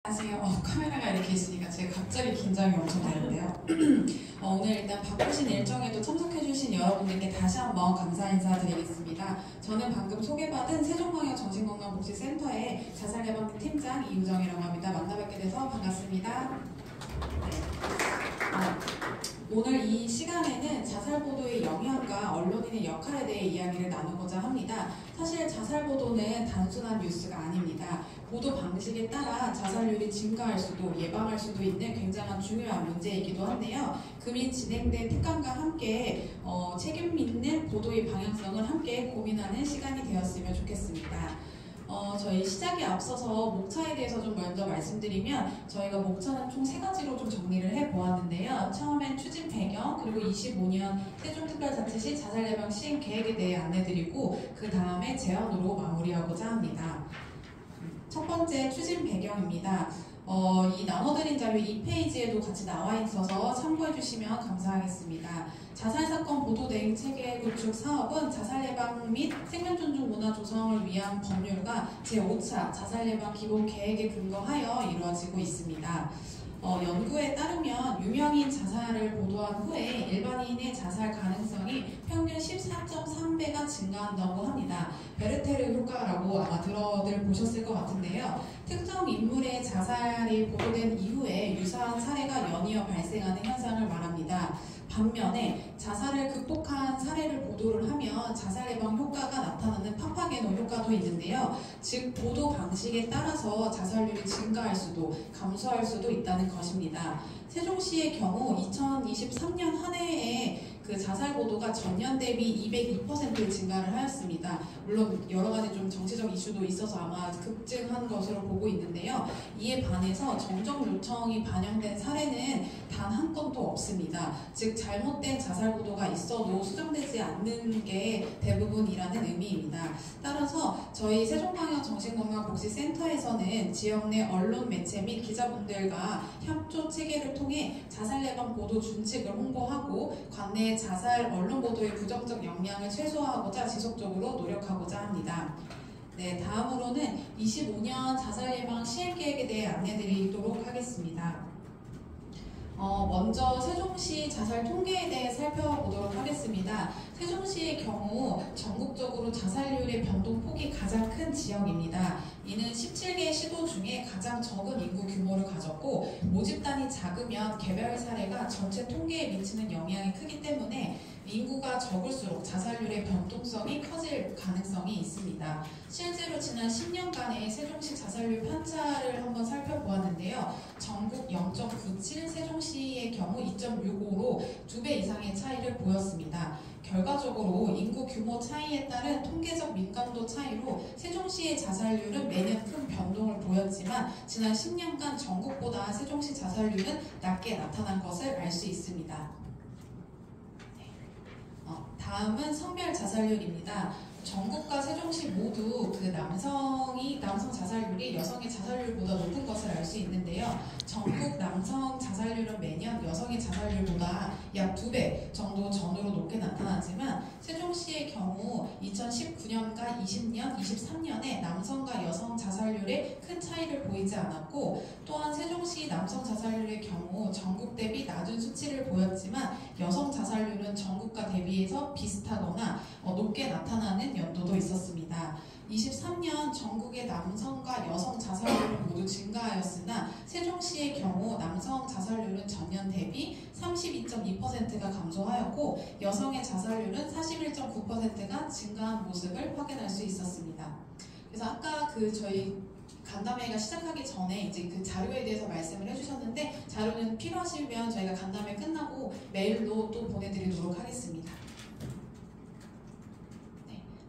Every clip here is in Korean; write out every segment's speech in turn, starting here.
안녕하세요. 카메라가 이렇게 있으니까 제가 갑자기 긴장이 엄청 되는데요. 오늘 일단 바쁘신 일정에도 참석해주신 여러분들께 다시 한번 감사 인사드리겠습니다. 저는 방금 소개받은 세종광역 정신건강복지센터의 자살예방 팀장 이우정이라고 합니다. 만나뵙게 돼서 반갑습니다. 오늘 이 시간에는 자살보도의 영향과 언론인의 역할에 대해 이야기를 나누고자 합니다. 사실 자살보도는 단순한 뉴스가 아닙니다. 보도 방식에 따라 자살률이 증가할 수도 예방할 수도 있는 굉장한 중요한 문제이기도 한데요. 금이 진행된 특강과 함께 책임 있는 보도의 방향성을 함께 고민하는 시간이 되었으면 좋겠습니다. 저희 시작에 앞서서 목차에 대해서 좀 먼저 말씀드리면 저희가 목차는 총 3가지로 좀 정리를 해보았는데요. 처음엔 추진 배경, 그리고 25년 세종특별자치시 자살예방 시행 계획에 대해 안내드리고 그 다음에 제언으로 마무리하고자 합니다. 첫 번째 추진 배경입니다. 이 나눠드린 자료 2페이지에도 같이 나와 있어서 참고해주시면 감사하겠습니다. 자살사건 보도 대응 체계 구축 사업은 자살예방 및 생명존중 문화 조성을 위한 법률과 제5차 자살예방 기본 계획에 근거하여 이루어지고 있습니다. 연구에 따르면 유명인 자살을 보도한 후에 일반인의 자살 가능성이 평균 14.3배가 증가한다고 합니다. 베르테르 효과라고 아마 들어들 보셨을 것 같은데요. 특정 인물의 자살이 보도된 이후에 유사한 사례가 연이어 발생하는 현상을 말합니다. 반면에 자살을 극복한 사례를 보도를 하면 자살 예방 효과가 나타나는 파파게노 효과도 있는데요. 즉 보도 방식에 따라서 자살률이 증가할 수도 감소할 수도 있다는 것입니다. 세종시의 경우 2023년 한 해에 그 자살 보도가 전년 대비 202% 증가를 하였습니다. 물론 여러 가지 좀 정치적 이슈도 있어서 아마 급증한 것으로 보고 있는데요. 이에 반해서 정정 요청이 반영된 사례는 단 한 건도 없습니다. 즉 잘못된 자살 보도가 있어도 수정되지 않는 게 대부분이라는 의미입니다. 따라서 저희 세종광역 정신건강복지센터에서는 지역 내 언론 매체 및 기자분들과 협조 체계를 통해 자살 예방 보도 준칙을 홍보하고 관내 자살 언론 보도의 부정적 영향을 최소화하고자 지속적으로 노력하고자 합니다. 네, 다음으로는 25년 자살 예방 시행 계획에 대해 안내드리도록 하겠습니다. 먼저 세종시 자살 통계에 대해 살펴보도록 하겠습니다. 세종시의 경우 전국적으로 자살률의 변동폭이 가장 큰 지역입니다. 이는 17개 시도 중에 가장 적은 인구 규모를 가졌고 모집단이 작으면 개별 사례가 전체 통계에 미치는 영향이 크기 때문에 인구가 적을수록 자살률의 변동성이 커질 가능성이 있습니다. 실제로 지난 10년간의 세종시 자살률 편차를 한번 살펴보았는데요. 전국 0.97, 세종시의 경우 2.65로 2배 이상의 차이를 보였습니다. 결과적으로 인구 규모 차이에 따른 통계적 민감도 차이로 세종시의 자살률은 매년 큰 변동을 보였지만 지난 10년간 전국보다 세종시 자살률은 낮게 나타난 것을 알 수 있습니다. 다음은 성별 자살률입니다. 전국과 세종시 모두 그 남성 자살률이 여성의 자살률보다 높은 것을 알 수 있는데요. 전국 남성 자살률은 매년 여성의 자살률보다 약 2배 정도 전후로 높게 나타나지만 세종시의 경우 2019년과 20년, 23년에 남성과 여성 자살률에 큰 차이를 보이지 않았고 또한 세종시 남성 자살률의 경우 전국 대비 낮은 수치를 보였지만 여성 자살률은 전국과 대비해서 비슷하거나 높게 나타나는 연도도 있었습니다. 23년 전국의 남성과 여성 자살률은 모두 증가하였으나 세종시의 경우 남성 자살률은 전년 대비 32.2%가 감소하였고 여성의 자살률은 41.9%가 증가한 모습을 확인할 수 있었습니다. 그래서 아까 저희 간담회가 시작하기 전에 이제 그 자료에 대해서 말씀을 해주셨는데 자료는 필요하시면 저희가 간담회 끝나고 메일로 또 보내드리도록 하겠습니다.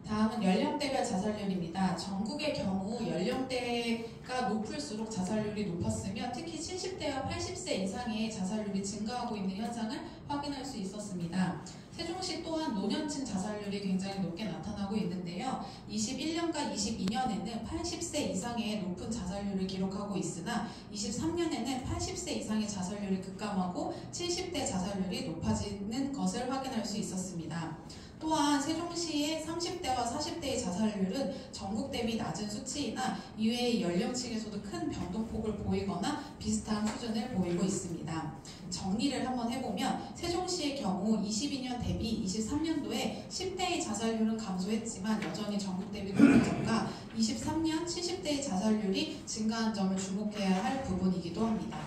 다음은 연령대별 자살률입니다. 전국의 경우 연령대가 높을수록 자살률이 높았으며 특히 70대와 80세 이상의 자살률이 증가하고 있는 현상을 확인할 수 있었습니다. 세종시 또한 노년층 자살률이 굉장히 높게 나타나고 있는데요. 21년과 22년에는 80세 이상의 높은 자살률을 기록하고 있으나 23년에는 80세 이상의 자살률이 급감하고 70대 자살률이 높아지는 것을 확인할 수 있었습니다. 또한 세종시의 30대와 40대의 자살률은 전국 대비 낮은 수치이나 이외의 연령층에서도 큰 변동폭을 보이거나 비슷한 수준을 보이고 있습니다. 정리를 한번 해보면 세종시의 경우 22년 대비 23년도에 10대의 자살률은 감소했지만 여전히 전국 대비 높은 점과 23년 70대의 자살률이 증가한 점을 주목해야 할 부분이기도 합니다.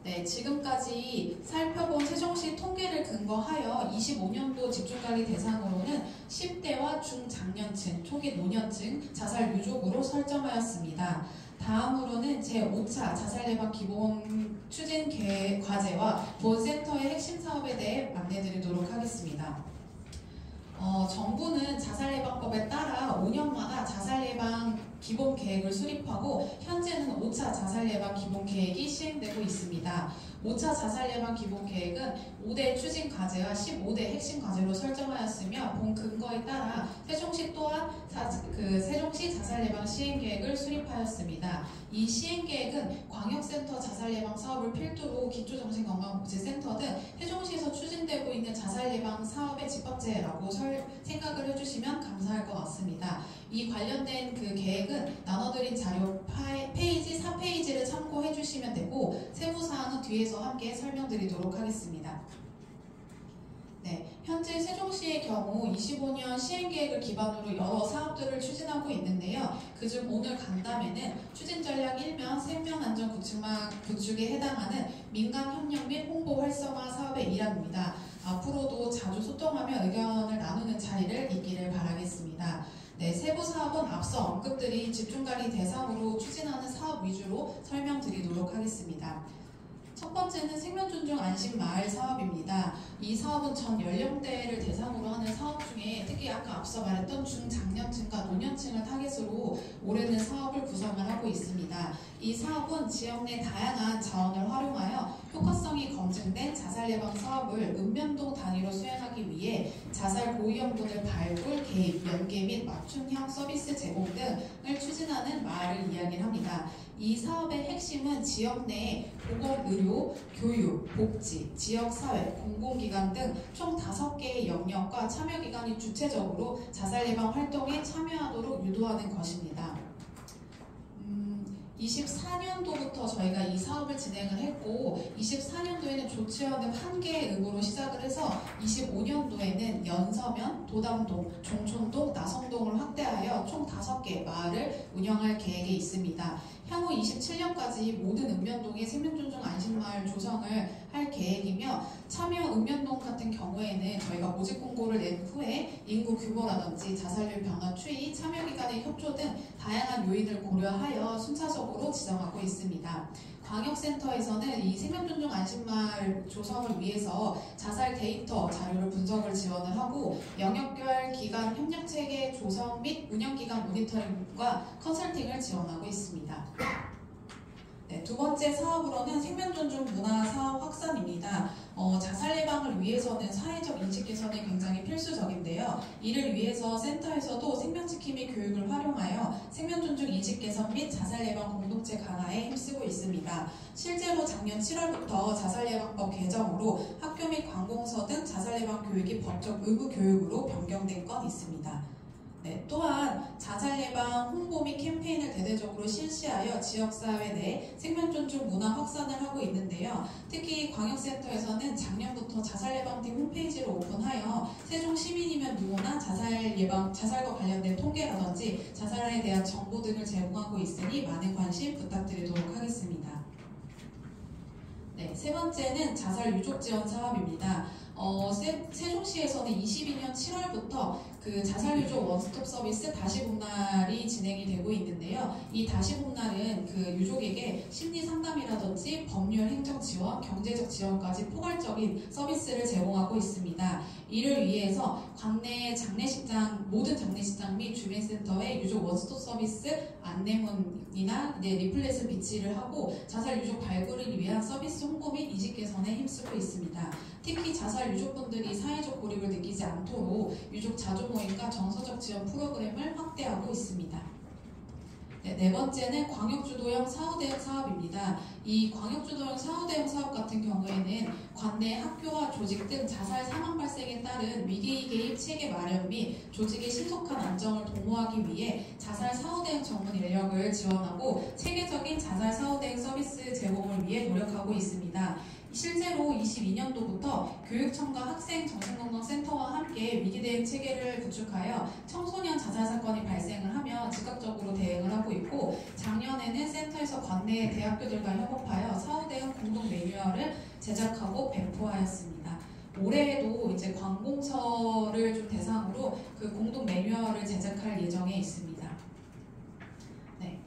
네, 지금까지 살펴본 세종시 통계를 근거하여 25년도 집중관리 대상으로는 10대와 중장년층, 초기 노년층 자살 유족으로 설정하였습니다. 다음으로는 제5차 자살 예방 기본 추진 계획 과제와 본센터의 핵심 사업에 대해 안내드리도록 하겠습니다. 정부는 자살예방법에 따라 5년마다 자살예방 기본 계획을 수립하고 현재는 5차 자살예방 기본 계획이 시행되고 있습니다. 5차 자살예방 기본 계획은 5대 추진 과제와 15대 핵심 과제로 설정하였으며 본 근거에 따라 세종시 또한 세종시 자살예방 시행계획을 수립하였습니다. 이 시행계획은 광역센터 자살예방 사업을 필두로 기초정신건강복지센터 등 세종시에서 추진되고 있는 자살예방 사업의 집합체라고 생각을 해주시면 감사할 것 같습니다. 이 관련된 그 계획은 나눠드린 자료 페이지 4페이지를 참고해 주시면 되고 세부사항은 뒤에서 함께 설명드리도록 하겠습니다. 네, 현재 세종시의 경우 25년 시행계획을 기반으로 여러 사업들을 추진하고 있는데요. 그중 오늘 간담회는 추진전략 1면 생명안전 구축에 해당하는 민간협력 및 홍보 활성화 사업의 일환입니다. 앞으로도 자주 소통하며 의견을 나누는 자리를 있기를 바라겠습니다. 네, 세부 사업은 앞서 언급드린 집중관리 대상으로 추진하는 사업 위주로 설명드리도록 하겠습니다. 첫 번째는 생명존중 안심마을 사업입니다. 이 사업은 전 연령대를 대상으로 하는 사업 중에 특히 아까 앞서 말했던 중장년층과 노년층을 타겟으로 올해는 사업을 구성을 하고 있습니다. 이 사업은 지역 내 다양한 자원을 활용하여 효과성이 검증된 자살 예방 사업을 읍면동 단위로 수행하기 위해 자살 고위험군을 발굴, 개입, 연계 및 맞춤형 서비스 제공 등을 추진하는 마을을 이야기합니다. 이 사업의 핵심은 지역 내에 보건, 의료, 교육, 복지, 지역사회, 공공기관 등 총 5개의 영역과 참여기관이 주체적으로 자살 예방 활동에 참여하도록 유도하는 것입니다. 24년도부터 저희가 이 사업을 진행을 했고 24년도에는 조치원읍 1개의 읍으로 시작을 해서 25년도에는 연서면, 도담동, 종촌동, 나성동을 확대하여 총 5개 마을을 운영할 계획이 있습니다. 향후 27년까지 모든 읍면동에 생명존중 안심마을 조성을 할 계획이며 참여 읍면동 같은 경우에는 저희가 모집 공고를 낸 후에 인구 규모라든지 자살률 변화 추이, 참여기관의 협조 등 다양한 요인을 고려하여 순차적으로 지정하고 있습니다. 광역센터에서는 이 생명존중 안심마을 조성을 위해서 자살 데이터 자료를 분석을 지원을 하고 영역별 기관 협력체계 조성 및 운영기관 모니터링과 컨설팅을 지원하고 있습니다. 네, 두 번째 사업으로는 생명존중 문화사업 확산입니다. 자살 예방을 위해서는 사회적 인식 개선이 굉장히 필수적인데요. 이를 위해서 센터에서도 생명지킴 및 교육을 활용하여 생명존중 인식 개선 및 자살 예방 공동체 강화에 힘쓰고 있습니다. 실제로 작년 7월부터 자살 예방법 개정으로 학교 및 관공서 등 자살 예방 교육이 법적 의무 교육으로 변경된 건 있습니다. 네, 또한 자살 예방 홍보 및 캠페인을 대대적으로 실시하여 지역사회 내 생명존중 문화 확산을 하고 있는데요. 특히 광역센터에서는 작년부터 자살 예방팀 홈페이지를 오픈하여 세종 시민이면 누구나 자살과 관련된 통계라든지 자살에 대한 정보 등을 제공하고 있으니 많은 관심 부탁드리도록 하겠습니다. 네, 세 번째는 자살 유족 지원 사업입니다. 세종시에서는 22년 7월부터 그 자살유족 원스톱 서비스 다시봄날이 진행이 되고 있는데요. 이 다시봄날은 그 유족에게 심리 상담이라든지 법률 행정 지원, 경제적 지원까지 포괄적인 서비스를 제공하고 있습니다. 이를 위해서 관내 장례식장, 모든 장례식장 및 주민센터에 유족 원스톱 서비스 안내문이나 리플렛을 비치를 하고 자살 유족 발굴을 위한 서비스 홍보 및 인식 개선에 힘쓰고 있습니다. 특히 자살 유족분들이 사회적 고립을 느끼지 않도록 유족 자조 모임과 정서적 지원 프로그램을 확대하고 있습니다. 네 번째는 광역주도형 사후대응 사업입니다. 이 광역주도형 사후대응 사업 같은 경우에는 관내 학교와 조직 등 자살 사망 발생에 따른 위기 개입 체계 마련 및 조직의 신속한 안정을 도모하기 위해 자살 사후대응 전문 인력을 지원하고 체계적인 자살 사후대응 서비스 제공을 위해 노력하고 있습니다. 실제로 22년도부터 교육청과 학생 정신건강센터와 함께 위기대응 체계를 구축하여 청소년 자살 사건이 발생을 하면 즉각적으로 대응을 하고 있고, 작년에는 센터에서 관내 대학교들과 협업하여 사후대응 공동 매뉴얼을 제작하고 배포하였습니다. 올해에도 이제 관공서를 좀 대상으로 그 공동 매뉴얼을 제작할 예정에 있습니다.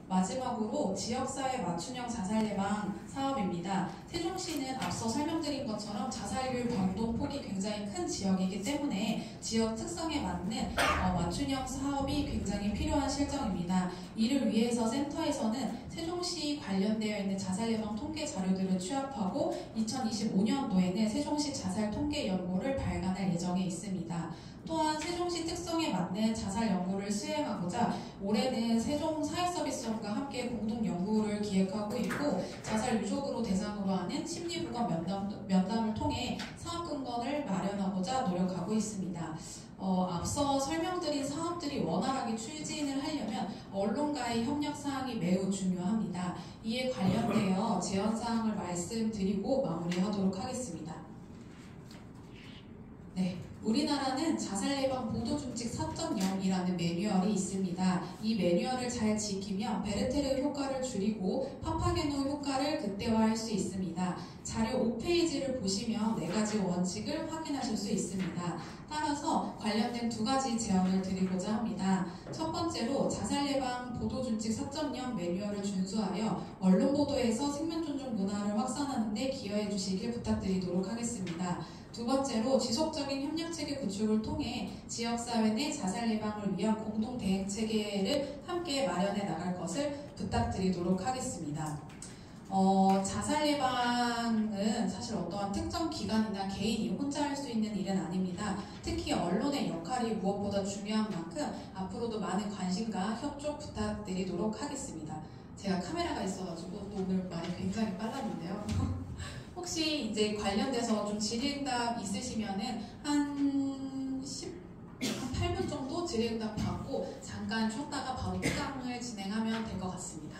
마지막으로 지역사회 맞춤형 자살 예방 사업입니다. 세종시는 앞서 설명드린 것처럼 자살률 변동폭이 굉장히 큰 지역이기 때문에 지역 특성에 맞는 맞춤형 사업이 굉장히 필요한 실정입니다. 이를 위해서 센터에서는 세종시 관련되어 있는 자살 예방 통계 자료들을 취합하고 2025년도에는 세종시 자살 통계 연보를 발간할 예정에 있습니다. 또한 세종시 특성에 맞는 자살 연구를 수행하고자 올해는 세종 사회서비스원과 함께 공동 연구를 기획하고 있고, 자살 유족으로 대상으로 하는 심리부검 면담을 통해 사업 근거를 마련하고자 노력하고 있습니다. 앞서 설명드린 사업들이 원활하게 추진을 하려면 언론과의 협력 사항이 매우 중요합니다. 이에 관련되어 제언 사항을 말씀드리고 마무리하도록 하겠습니다. 우리나라는 자살 예방 보도 준칙 4.0이라는 매뉴얼이 있습니다. 이 매뉴얼을 잘 지키면 베르테르 효과를 줄이고 파파게노 효과를 극대화할 수 있습니다. 자료 5페이지를 보시면 4가지 원칙을 확인하실 수 있습니다. 따라서 관련된 2가지 제언을 드리고자 합니다. 첫 번째로 자살 예방 보도 준칙 4.0 매뉴얼을 준수하여 언론 보도에서 생명 존중 문화를 확산하는 데 기여해 주시길 부탁드리도록 하겠습니다. 두 번째로 지속적인 협력체계 구축을 통해 지역사회 내 자살 예방을 위한 공동 대응 체계를 함께 마련해 나갈 것을 부탁드리도록 하겠습니다. 자살 예방은 사실 어떠한 특정 기관이나 개인이 혼자 할 수 있는 일은 아닙니다. 특히 언론의 역할이 무엇보다 중요한 만큼 앞으로도 많은 관심과 협조 부탁드리도록 하겠습니다. 제가 카메라가 있어가지고 또 오늘 말이 굉장히 빨랐는데요. 혹시 이제 관련돼서 좀 질의응답 있으시면은 한 8분 정도 질의응답 받고 잠깐 쉬었다가 바로 특강을 진행하면 될 것 같습니다.